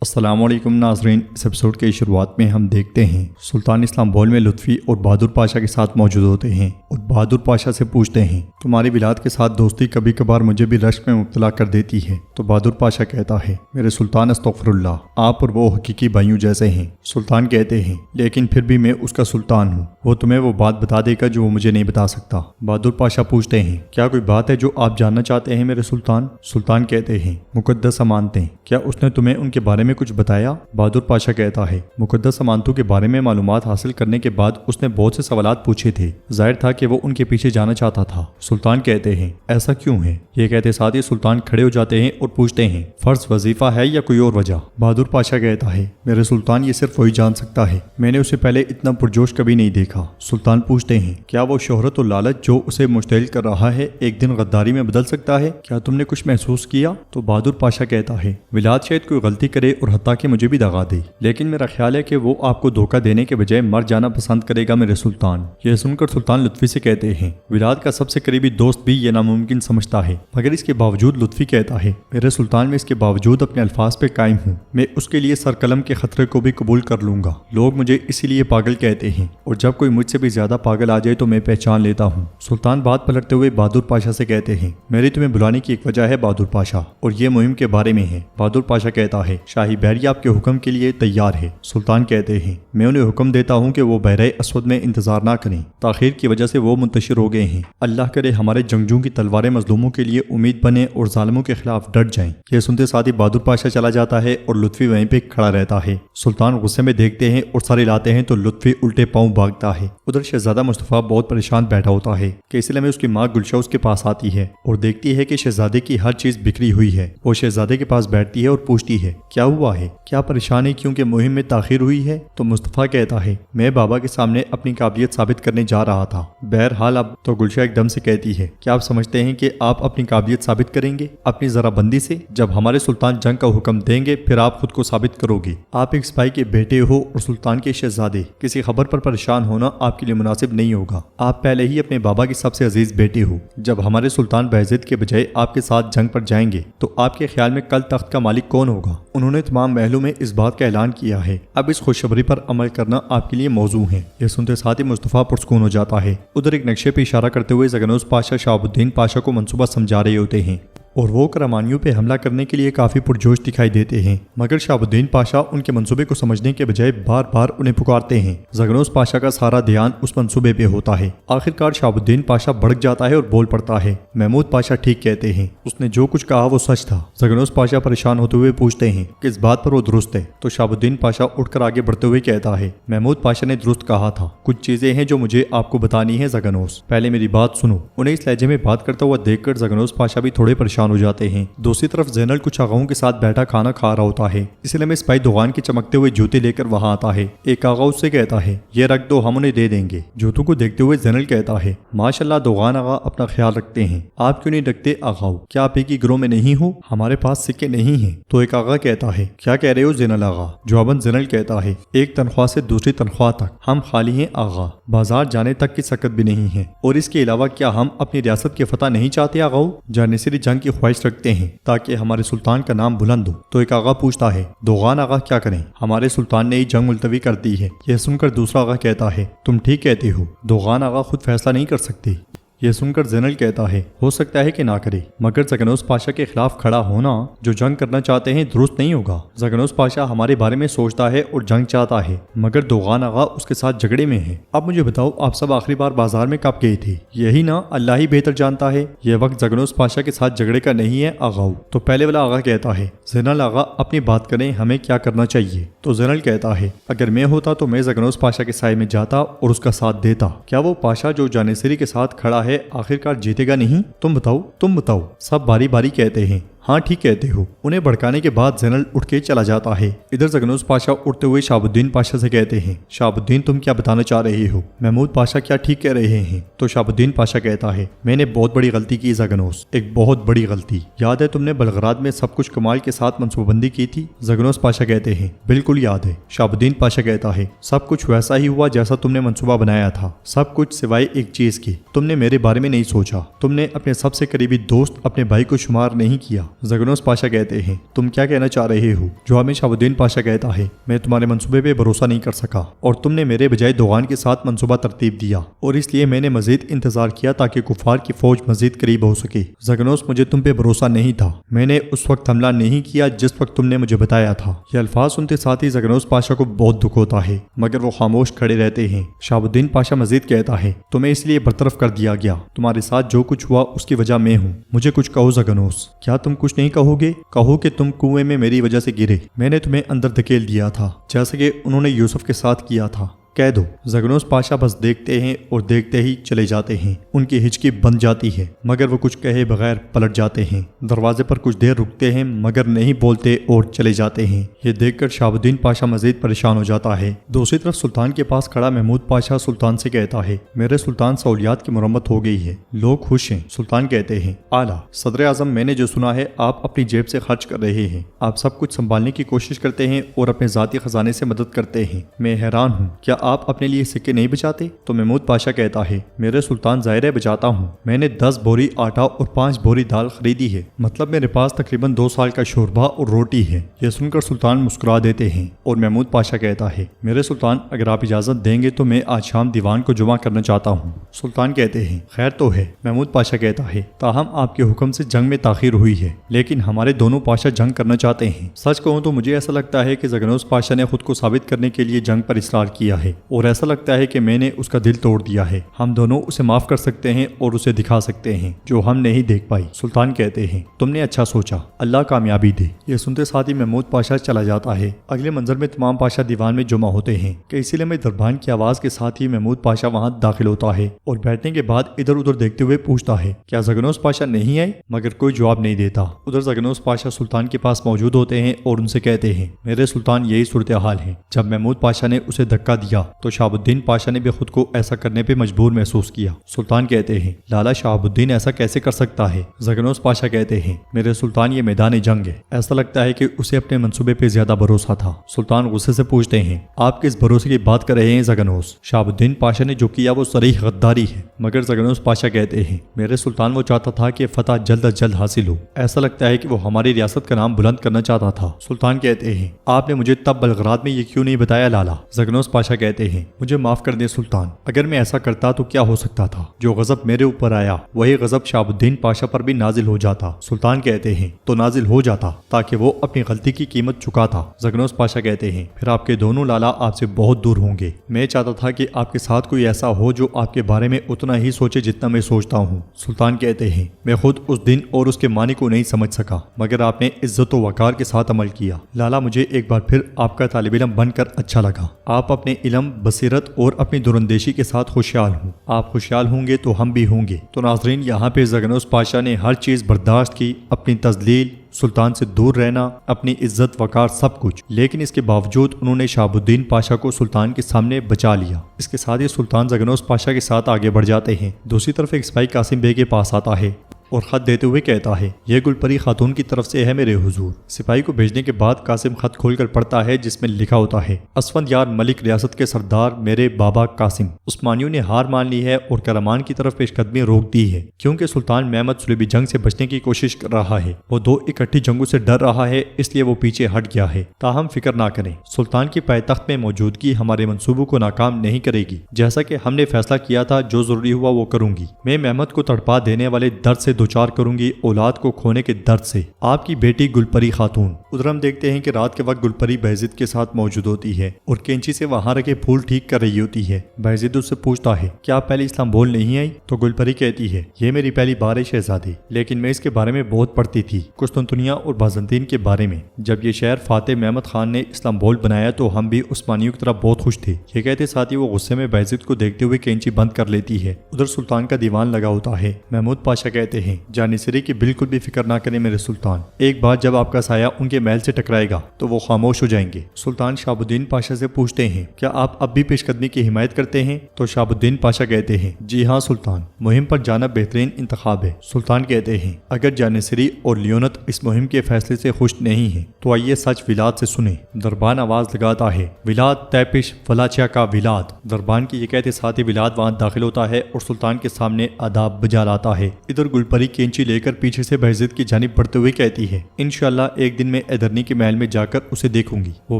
अस्सलाम वालेकुम नाज़रीन। इस एपिसोड के शुरुआत में हम देखते हैं सुल्तान इस्लाम भोल में लुत्फ़ी और बहादुर पाशा के साथ मौजूद होते हैं और बहादुर पाशा से पूछते हैं तुम्हारी विलाद के साथ दोस्ती कभी कभार मुझे भी रश्क में मुब्तला कर देती है। तो बहादुर पाशा कहता है मेरे सुल्तान अस्तग़फिरुल्लाह, आप और वो हकीकी भाइयों जैसे हैं। सुल्तान कहते हैं लेकिन फिर भी मैं उसका सुल्तान हूँ, वो तुम्हें वो बात बता देगा जो वो मुझे नहीं बता सकता। बहादुर पाशा पूछते हैं क्या कोई बात है जो आप जानना चाहते हैं मेरे सुल्तान? सुल्तान कहते हैं मुक़द्दस अमानतें, क्या उसने तुम्हें उनके बारे में कुछ बताया? बहादुर पाशा कहता है मुक़द्दस अमानतों के बारे में मालूमात हासिल करने के बाद उसने बहुत से सवालात पूछे थे, जाहिर था कि वो उनके पीछे जाना चाहता था। सुल्तान कहते हैं ऐसा क्यों है? ये कहते साथ ही सुल्तान खड़े हो जाते हैं और पूछते हैं फर्ज वजीफा है या कोई और वजह? बहादुर पाशा कहता है मेरे सुल्तान ये सिर्फ वही जान सकता है, मैंने उसे पहले इतना पुरजोश कभी नहीं देखा। सुल्तान पूछते हैं क्या वो शोहरत और लालच जो उसे मुश्तइल कर रहा है एक दिन गद्दारी में बदल सकता है? क्या तुमने कुछ महसूस किया? तो बहादुर पाशा कहता है विलाद शायद कोई गलती करे और हत्ता कि मुझे भी दगा दे, लेकिन मेरा ख्याल है कि वो आपको धोखा देने के बजाय मर जाना पसंद करेगा मेरे सुल्तान। यह सुनकर सुल्तान लुत्फी से कहते हैं विलाद का सबसे करीबी दोस्त भी ये नामुमकिन समझता है, मगर इसके बावजूद लुत्फी कहता है मेरे सुल्तान में इसके बावजूद अपने अल्फाज पे कायम हूँ, मैं उसके लिए सरकलम के खतरे को भी कबूल कर लूंगा। लोग मुझे इसीलिए पागल कहते हैं और जब कोई मुझसे भी ज्यादा पागल आ जाए तो मैं पहचान लेता हूँ। सुल्तान बात पलटते हुए बहादुर पाशा से कहते हैं मेरी तुम्हें बुलाने की एक वजह है बहादुर पाशा, और ये मुहिम के बारे में है। बहादुर पाशा कहता है शाही बैरिया आपके हुक्म के लिए तैयार है। सुल्तान कहते हैं मैं उन्हें हुक्म देता हूँ कि वो बहरे अस्वद में इंतजार ना करें, ताखीर की वजह से वो मुंतशिर हो गए हैं। अल्लाह करे हमारे जंगजू की तलवारें मजलूमों के लिए उम्मीद बने और जालिमों के खिलाफ डट जाएं। ये सुनते साथ ही बहादुर पाशा चला जाता है और लुत्फी वहीं पे खड़ा रहता है। सुल्तान गुस्से में देखते हैं और सारे लाते हैं तो लुत्फी उल्टे पांव भागता है। उधर शहजादा मुस्तफा बहुत परेशान बैठा होता है कि इसलिए में उसकी माँ गुलशा उसके पास आती है और देखती है कि शहजादे की हर चीज बिखरी हुई है। वो शहजादे के पास बैठती है और पूछती है क्या हुआ है, क्या परेशानी, क्योंकि मुहिम में ताखीर हुई है? तो मुस्तफा कहता है मैं बाबा के सामने अपनी काबिलियत साबित करने जा रहा था। बहरहाल अब तो गुलशा एकदम से कहती है क्या आप समझते हैं कि आप अपनी काबिलियत साबित करेंगे अपनी जराबंदी से? जब हमारे सुल्तान जंग का हुक्म देंगे फिर आप खुद को साबित करोगे। आप एक सिपाही के बेटे हो और सुल्तान के शहजादे, किसी खबर पर परेशान होना आपके लिए मुनासिब नहीं होगा। आप पहले ही अपने बाबा के सबसे अजीज बेटे हो। जब हमारे सुल्तान बायज़ीद के बजाय आपके साथ जंग पर जाएंगे तो आपके ख्याल में कल तख्त का मालिक कौन होगा? उन्होंने तमाम महलों में इस बात का ऐलान किया है, अब इस खुशखबरी पर अमल करना आपके लिए मौजू है। यह सुनते साथ ही मुस्तफा पुरस्कून हो जाता है। उधर एक नक्शे पे इशारा करते हुए ज़गनोस पाशा शहाबुद्दीन पाशा को मंसूबा समझा रहे होते हैं और वो करमानियों पे हमला करने के लिए काफी पुरजोश दिखाई देते हैं, मगर शहाबुद्दीन पाशा उनके मंसूबे को समझने के बजाय बार बार उन्हें पुकारते हैं। ज़गनोस पाशा का सारा ध्यान उस मंसूबे पे होता है। आखिरकार शहाबुद्दीन पाशा भड़क जाता है और बोल पड़ता है महमूद पाशा ठीक कहते हैं, उसने जो कुछ कहा वो सच था। ज़गनोस पाशा परेशान होते हुए पूछते हैं किस बात पर वो दुरुस्त है? तो शहाबुद्दीन पाशा उठकर आगे बढ़ते हुए कहता है महमूद पाशा ने दुरुस्त कहा था, कुछ चीजें हैं जो मुझे आपको बतानी है ज़गनोस, पहले मेरी बात सुनो। उन्हें इस लहजे में बात करता हुआ देखकर ज़गनोस पाशा भी थोड़े परेशान हो जाते हैं। दूसरी तरफ ज़ैनल कुछ आगाओं के साथ बैठा खाना खा रहा होता है, इसलिए में सिपाही दुकान के चमकते हुए जूते लेकर वहां आता है। एक आगा उससे कहता है ये रख दो, हम उन्हें दे देंगे। जूतों को देखते हुए ज़ैनल कहता है माशाल्लाह दुकान आगा अपना ख्याल रखते हैं, आप क्यों नहीं रखते आगाओ? क्या आप एक ही गिरोह में नहीं हो? हमारे पास सिक्के नहीं है। तो एक आगा कहता है क्या कह रहे हो ज़ैनल आगा? जवाबन ज़ैनल कहता है एक तनख्वाह से दूसरी तनख्वाह तक हम खाली हैं आगा, बाजार जाने तक की सकत भी नहीं है, और इसके अलावा क्या हम अपनी रियासत की फतह नहीं चाहते आगाओ? जानिसरी जंग की ख्वाहिश रखते हैं ताकि हमारे सुल्तान का नाम बुलंद हो। तो एक आगा पूछता है दोगान आगा क्या करें? हमारे सुल्तान ने ही जंग मुलतवी कर दी है। यह सुनकर दूसरा आगा कहता है तुम ठीक कहते हो, दोगान आगा खुद फैसला नहीं कर सकते। यह सुनकर ज़ैनल कहता है हो सकता है कि ना करे, मगर ज़गनोस पाशा के खिलाफ खड़ा होना जो जंग करना चाहते हैं दुरुस्त नहीं होगा। ज़गनोस पाशा हमारे बारे में सोचता है और जंग चाहता है, मगर दोगान आगा उसके साथ झगड़े में है। अब मुझे बताओ आप सब आखिरी बार बाजार में कब गए थे? यही ना, अल्लाह ही बेहतर जानता है। यह वक्त ज़गनोस पाशा के साथ झगड़े का नहीं है आगाओ। तो पहले वाला आगा कहता है ज़ैनल आगा अपनी बात करें, हमें क्या करना चाहिए? तो ज़ैनल कहता है अगर मैं होता तो मैं ज़गनोस पाशा के साए में जाता और उसका साथ देता। क्या वो पाशा जो जानिसरी के साथ खड़ा है आखिरकार जीतेगा नहीं? तुम बताओ। सब बारी बारी कहते हैं हाँ ठीक कहते हो। उन्हें भड़काने के बाद ज़ैनल उठ के चला जाता है। इधर ज़गनोस पाशा उठते हुए शहाबुद्दीन पाशा से कहते हैं शहाबुद्दीन तुम क्या बताना चाह रहे हो? महमूद पाशा क्या ठीक कह रहे हैं? तो शहाबुद्दीन पाशा कहता है मैंने बहुत बड़ी गलती की ज़गनोस, एक बहुत बड़ी गलती। याद है तुमने बलगराद में सब कुछ कमाल के साथ मनसूबाबंदी की थी? ज़गनोस पाशा कहते हैं बिल्कुल याद है। शहाबुद्दीन पाशा कहता है सब कुछ वैसा ही हुआ जैसा तुमने मनसूबा बनाया था, सब कुछ सिवाय एक चीज की, तुमने मेरे बारे में नहीं सोचा। तुमने अपने सबसे करीबी दोस्त अपने भाई को शुमार नहीं किया। زگنوس پاشا کہتے ہیں تم کیا کہنا چاہ رہے ہو؟ جواب میں شہاب الدین پاشا کہتا ہے میں تمہارے منصوبے پہ بھروسہ نہیں کر سکا اور تم نے میرے بجائے دوغان کے ساتھ منصوبہ ترتیب دیا اور اس لیے میں نے مزید انتظار کیا تاکہ کفار کی فوج مزید قریب ہو سکے۔ زگنوس مجھے تم پہ بھروسہ نہیں تھا، میں نے اس وقت حملہ نہیں کیا جس وقت تم نے مجھے بتایا تھا۔ یہ الفاظ سنتے ساتھ ہی زگنوس پاشا کو بہت دکھ ہوتا ہے مگر وہ خاموش کھڑے رہتے ہیں۔ شہاب الدین پاشا مزید کہتا ہے تمہیں اس لیے برطرف کر دیا گیا، تمہارے ساتھ جو کچھ ہوا اس کی وجہ میں ہوں۔ مجھے کچھ کہو زگنوس۔ کیا تم کچھ نہیں کہو گے؟ کہو کہ تم کنویں میں میری وجہ سے گرے، میں نے تمہیں اندر دھکیل دیا تھا جیسا کہ انہوں نے یوسف کے ساتھ کیا تھا، کہہ دو۔ زگنوس پاشا بس دیکھتے ہیں اور دیکھتے ہی چلے جاتے ہیں۔ ان کی ہچکی بند جاتی ہے مگر وہ کچھ کہے بغیر پلٹ جاتے ہیں۔ دروازے پر کچھ دیر رکتے ہیں مگر نہیں بولتے اور چلے جاتے ہیں۔ یہ دیکھ کر شہاب الدین پاشا مزید پریشان ہو جاتا ہے۔ دوسری طرف سلطان کے پاس کھڑا محمود پاشا سلطان سے کہتا ہے میرے سلطان سہولیات کی مرمت ہو گئی ہے، لوگ خوش ہیں۔ سلطان کہتے ہیں اعلیٰ صدر اعظم، میں نے جو سنا ہے آپ اپنی جیب سے خرچ کر رہے ہیں، آپ سب کچھ سنبھالنے کی کوشش کرتے ہیں اور اپنے ذاتی خزانے سے مدد کرتے ہیں۔ میں حیران ہوں، کیا آپ اپنے لیے سکے نہیں بچاتے؟ تو محمود پاشا کہتا ہے میرے سلطان ظاہر ہے بچاتا ہوں، میں نے 10 بوری آٹا اور 5 بوری دال خریدی ہے، مطلب میرے پاس تقریباً 2 سال کا شوربہ اور روٹی ہے۔ یہ سن کر سلطان مسکرا دیتے ہیں اور محمود پاشا کہتا ہے میرے سلطان اگر آپ اجازت دیں گے تو میں آج شام دیوان کو جمع کرنا چاہتا ہوں۔ سلطان کہتے ہیں خیر تو ہے۔ محمود پاشا کہتا ہے تاہم آپ کے حکم سے جنگ میں تاخیر ہوئی ہے، لیکن ہمارے دونوں پاشا جنگ کرنا چاہتے ہیں۔ سچ کہوں تو مجھے ایسا لگتا ہے کہ زگنوس پاشا نے خود کو ثابت کرنے کے لیے جنگ پر اصرار کیا ہے اور ایسا لگتا ہے کہ میں نے اس کا دل توڑ دیا ہے۔ ہم دونوں اسے معاف کر سکتے ہیں اور اسے دکھا سکتے ہیں جو ہم نہیں دیکھ پائی۔ سلطان کہتے ہیں تم نے اچھا سوچا، اللہ کامیابی دے۔ یہ سنتے ساتھ ہی محمود پاشا چلا جاتا ہے۔ اگلے منظر میں تمام پاشا دیوان میں جمع ہوتے ہیں کہ اسی لیے میں دربان کی آواز کے ساتھ ہی محمود پاشا وہاں داخل ہوتا ہے اور بیٹھنے کے بعد ادھر ادھر دیکھتے ہوئے پوچھتا ہے کیا زگنوس پاشا نہیں آئے؟ مگر کوئی جواب نہیں دیتا۔ ادھر زگنوس پاشا سلطان کے پاس موجود ہوتے ہیں اور ان سے کہتے ہیں میرے سلطان یہی صورتحال ہے، جب محمود پاشا نے اسے دھکا دیا تو شہاب الدین پاشا نے بھی خود کو ایسا کرنے پہ مجبور محسوس کیا۔ سلطان کہتے ہیں لالا شہاب الدین ایسا کیسے کر سکتا ہے؟ زگنوس پاشا کہتے ہیں میرے سلطان یہ میدان جنگ ہے، ایسا لگتا ہے کہ اسے اپنے منصوبے پہ زیادہ بھروسہ تھا۔ سلطان غصے سے پوچھتے ہیں آپ کس بھروسے کی بات کر رہے ہیں زگنوس؟ شہاب الدین پاشا نے جو کیا وہ صریح غداری ہے۔ مگر زگنوس پاشا کہتے ہیں میرے سلطان وہ چاہتا تھا کہ فتح جلد از جلد حاصل ہو، ایسا لگتا ہے کہ وہ ہماری ریاست کا نام بلند کرنا چاہتا تھا۔ سلطان کہتے ہیں آپ نے مجھے تب بلغراد میں یہ کیوں نہیں بتایا لالا؟ زگنوس پاشا کہتے ہیں مجھے معاف کر دیں سلطان، اگر میں ایسا کرتا تو کیا ہو سکتا تھا؟ جو غضب میرے اوپر آیا وہی غضب شہاب الدین پاشا پر بھی نازل ہو جاتا۔ سلطان کہتے ہیں تو نازل ہو جاتا تاکہ وہ اپنی غلطی کی قیمت چکاتا۔ زگنوس پاشا کہتے ہیں پھر آپ کے دونوں لالا آپ سے بہت دور ہوں گے۔ میں چاہتا تھا کہ آپ کے ساتھ کوئی ایسا ہو جو آپ کے بارے میں اتنا ہی سوچے جتنا میں سوچتا ہوں۔ سلطان کہتے ہیں میں خود اس دن اور اس کے معنی کو نہیں سمجھ سکا، مگر آپ نے عزت و وقار کے ساتھ عمل کیا۔ لالا مجھے ایک بار پھر آپ کا طالب علم بن کر اچھا لگا۔ آپ اپنے علم، بصیرت اور اپنی دراندیشی کے ساتھ خوشحال ہوں۔ آپ خوشحال ہوں گے تو ہم بھی ہوں گے۔ تو ناظرین یہاں پہ زگنوس پاشا نے ہر چیز برداشت کی، اپنی تذلیل، سلطان سے دور رہنا، اپنی عزت وقار سب کچھ، لیکن اس کے باوجود انہوں نے شہاب الدین پاشا کو سلطان کے سامنے بچا لیا۔ اس کے ساتھ ہی سلطان زگنوس پاشا کے ساتھ آگے بڑھ جاتے ہیں۔ دوسری طرف ایک سپاہی قاسم بے کے پاس آتا ہے اور خط دیتے ہوئے کہتا ہے یہ گلپری خاتون کی طرف سے ہے میرے حضور۔ سپاہی کو بھیجنے کے بعد قاسم خط کھول کر پڑھتا ہے جس میں لکھا ہوتا ہے اسفند یار ملک ریاست کے سردار میرے بابا قاسم، عثمانیوں نے ہار مان لی ہے اور کرمان کی طرف پیش قدمی روک دی ہے کیونکہ سلطان محمد صلیبی جنگ سے بچنے کی کوشش کر رہا ہے۔ وہ 2 اکٹھی جنگوں سے ڈر رہا ہے، اس لیے وہ پیچھے ہٹ گیا ہے۔ تاہم فکر نہ کریں، سلطان کی پائے تخت میں موجودگی ہمارے منصوبوں کو ناکام نہیں کرے گی۔ جیسا کہ ہم نے فیصلہ کیا تھا جو ضروری ہوا وہ کروں گی۔ میں محمد کو تڑپا دینے والے درد سے دوچار کروں گی، اولاد کو کھونے کے درد سے۔ آپ کی بیٹی گلپری خاتون۔ ادھر ہم دیکھتے ہیں کہ رات کے وقت گلپری بایزید کے ساتھ موجود ہوتی ہے اور کینچی سے وہاں رکھے پھول ٹھیک کر رہی ہوتی ہے۔ بایزید اس سے پوچھتا ہے کیا آپ پہلے اسلام بول نہیں آئی؟ تو گلپری کہتی ہے یہ میری پہلی بار ہے شہزادی، لیکن میں اس کے بارے میں بہت پڑھتی تھی، قسطنطنیہ اور بازنطین کے بارے میں۔ جب یہ شہر فاتح محمد خان نے اسلام بول بنایا تو ہم بھی عثمانیوں کی طرف بہت خوش تھے۔ یہ کہتے ساتھ ہی وہ غصے میں بایزید کو دیکھتے ہوئے کینچی بند کر لیتی ہے۔ ادھر سلطان کا دیوان لگا ہوتا ہے۔ محمود پاشا کہتے ہیں جانشری کی بالکل بھی فکر نہ کریں میرے سلطان، ایک بار جب آپ کا سایہ ان کے محل سے ٹکرائے گا تو وہ خاموش ہو جائیں گے۔ سلطان شہاب الدین پاشا سے پوچھتے ہیں کیا آپ اب بھی پیش قدمی کی حمایت کرتے ہیں؟ تو شہاب الدین پاشا کہتے ہیں جی ہاں سلطان، مہم پر جانا بہترین انتخاب ہے۔ سلطان کہتے ہیں اگر جانشری اور لیونت اس مہم کے فیصلے سے خوش نہیں ہیں تو آئیے سچ ولاد سے سنیں۔ دربان آواز لگاتا ہے ولاد تیپش فلاچیا کا ولاد۔ دربان کی یہ کہتے ساتھ ہی ولاد وہاں داخل ہوتا ہے اور سلطان کے سامنے آداب بجا لاتا ہے۔ ادھر گلپری गुलपरी कैंची लेकर पीछे से बहज़त की जानिब बढ़ते हुए कहती है, इंशाअल्लाह एक दिन मैं एदरनी के महल में जाकर उसे देखूंगी। वो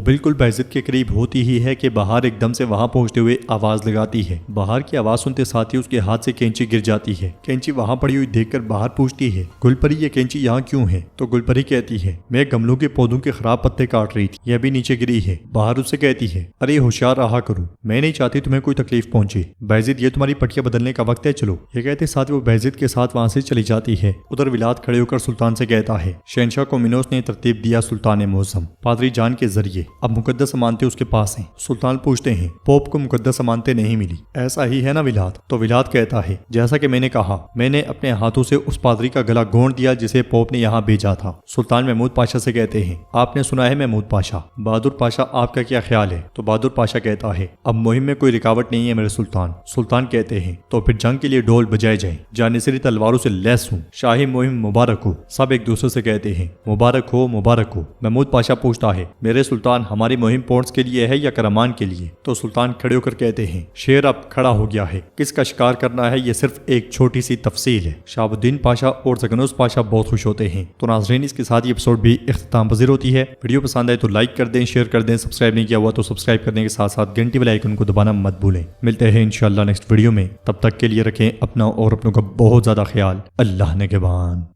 बिल्कुल बहज़त के करीब होती ही है कि बहार एकदम से वहां पहुंचते हुए आवाज लगाती है। बहार की आवाज सुनते साथ ही उसके हाथ से कैंची गिर जाती है। कैंची वहां पड़ी हुई देखकर बहार पूछती है, गुलपरी ये कैंची यहाँ क्यों है? तो गुलपरी कहती है, मैं गमलों के पौधों के खराब पत्ते काट रही थी, यह भी नीचे गिरी है। बहार उससे कहती है, अरे होशियार रहा करो, मैं नहीं चाहती तुम्हें कोई तकलीफ पहुंचे। बहज़त ये तुम्हारी पटिया बदलने का वक्त है, चलो। ये कहते साथ वो बहज़त के साथ वहां से चली जाती है। उधर विलाद खड़े होकर सुल्तान से कहता है, शहंशाह को मिनोस ने तरतीब दिया सुल्तान मुअज़्ज़म पादरी जान के जरिए, अब मुकद्दस अमानतें उसके पास हैं। सुल्तान पूछते हैं, पोप को मुकद्दस अमानतें नहीं मिली, ऐसा ही है ना विलाद? तो विलाद कहता है, जैसा कि मैंने कहा, मैंने अपने हाथों से उस पादरी का गला गोंद दिया जिसे पोप ने यहाँ भेजा था। सुल्तान महमूद पाशा से कहते हैं, आपने सुना है महमूद पाशा, बहादुर पाशा आपका क्या ख्याल है? तो बहादुर पाशा कहता है, अब मुहिम में कोई रुकावट नहीं है मेरे सुल्तान। सुल्तान कहते हैं, तो फिर जंग के लिए ढोल बजाए जाए, जानिसरी तलवारों से लैस हूँ, शाही मुहिम मुबारक हो। सब एक दूसरे से कहते हैं, मुबारक हो मुबारक हो। महमूद पाशा पूछता है, मेरे सुल्तान हमारी मुहिम पॉइंट्स के लिए है या करमान के लिए? तो सुल्तान खड़े होकर कहते हैं, शेर अब खड़ा हो गया है, किसका शिकार करना है ये सिर्फ एक छोटी सी तफसील है। शाहबुद्दीन पाशा और ज़गनोस पाशा बहुत खुश होते हैं। तो नाज़रीन इसके साथ ये एपिसोड भी इख्तिताम पज़ीर होती है। वीडियो पसंद आए तो लाइक कर दें, शेयर कर दें, सब्सक्राइब नहीं किया हुआ तो सब्सक्राइब करने के साथ साथ घंटी वाले आइकन को दबाना मत भूलें। मिलते हैं इंशाअल्लाह नेक्स्ट वीडियो में, तब तक के लिए रखें अपना और अपनों का बहुत ज़्यादा ख्याल। अल्लाह निगहबान।